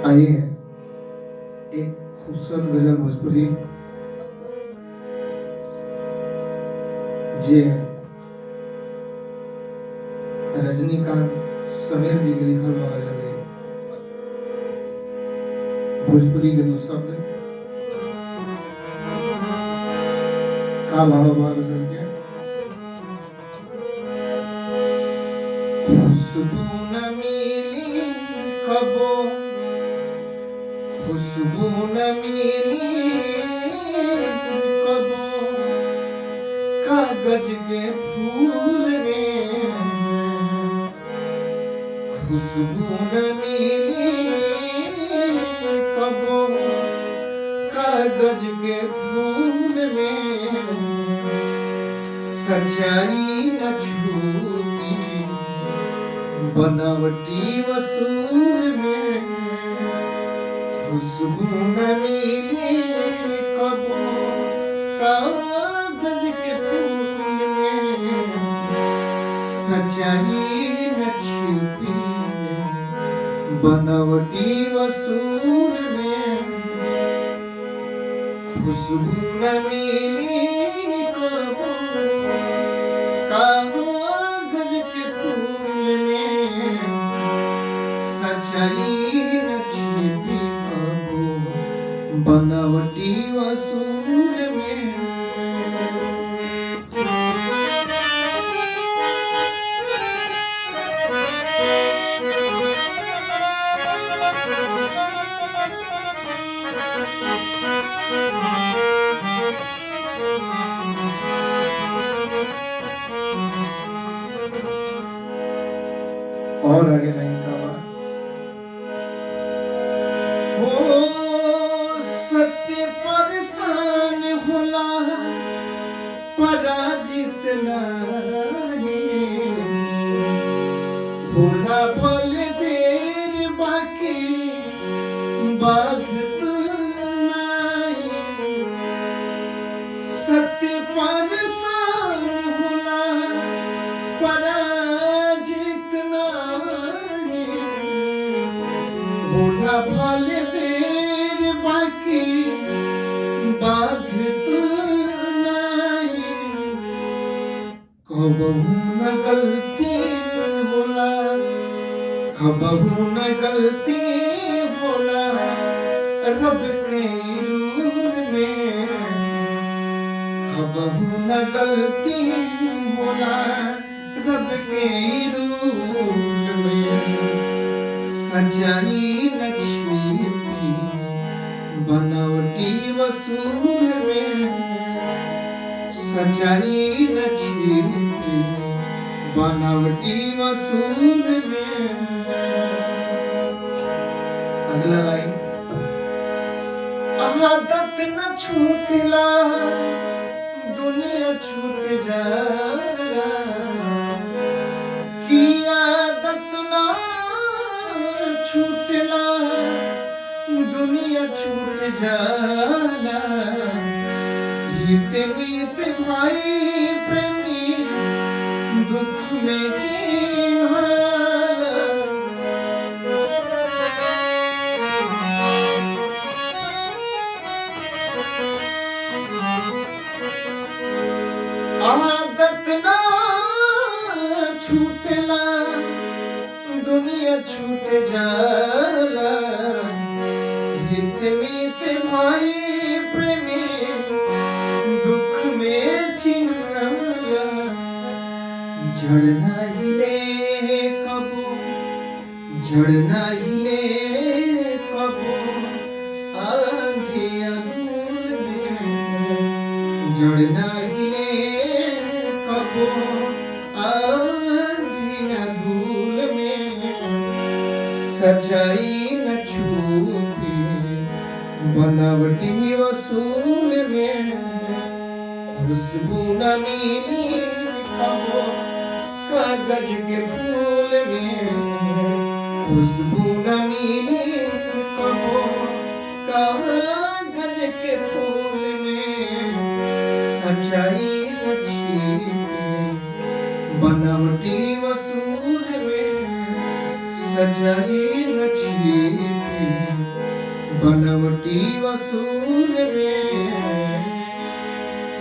आइए एक खूबसूरत गजल भोजपुरी जे रजनीकांत समीर जी के लिखल बा गजल है। भोजपुरी के दो शब्द का भाव बा गजल के। खुशबू न मिली कबो, खुशबू न मिली कबो कागज के फूल में, खुशबू न मिली कबो कागज के फूल में, सच्चाई न छूटी बनावटी वसूल में, खुशबू न मिली कबो कागज के फूल में, सच्चाई न छिपी बनावटी वसूल में, खुशबू न मिली कबो कागज के फूल में, सच्चाई न छिपी बनावटी वसूल में। और आगे नहीं का सत्य परेशान होला पराजित नहीं होला, भल देर बाकी बाधित नहीं, सत्य परेशान होला पराजित नहीं होला, भल देर बाकी बाधित नहीं, कबहू न गलती होला, कबहू न गलती होला रब के रूल में, कबहू न गलती होला रब के रूल में, सच्चाई न छिपी बनावटी वसूल में, सच्चाई न छिपी बनावटी वसूल में। अगला लाइन, आदत न छूटला दुनिया छूट जाला, की आदत न छूटला दुनिया छूट जाला, मीते मीते भाई प्रेमी दुख में चिन्हाला, आदत ना छूटला दुनिया छूट जाला, हित मीत भाई प्रेमी दुख में चिन्हाला, झड़ना हिले कबो, झड़ना हिले कबो आंधी धूल में, झड़ना हिले कबो आंधी धूल में, सच्चाई न छूटी बनावटी वसूल में, खुशबू न मिली कबो कागज के फूल में खुशबू न मिले कबो, कागज के फूल में सच्चाई न छिपे, बनावटी वसूल में सच्चाई न छिपे, बनावटी वसूल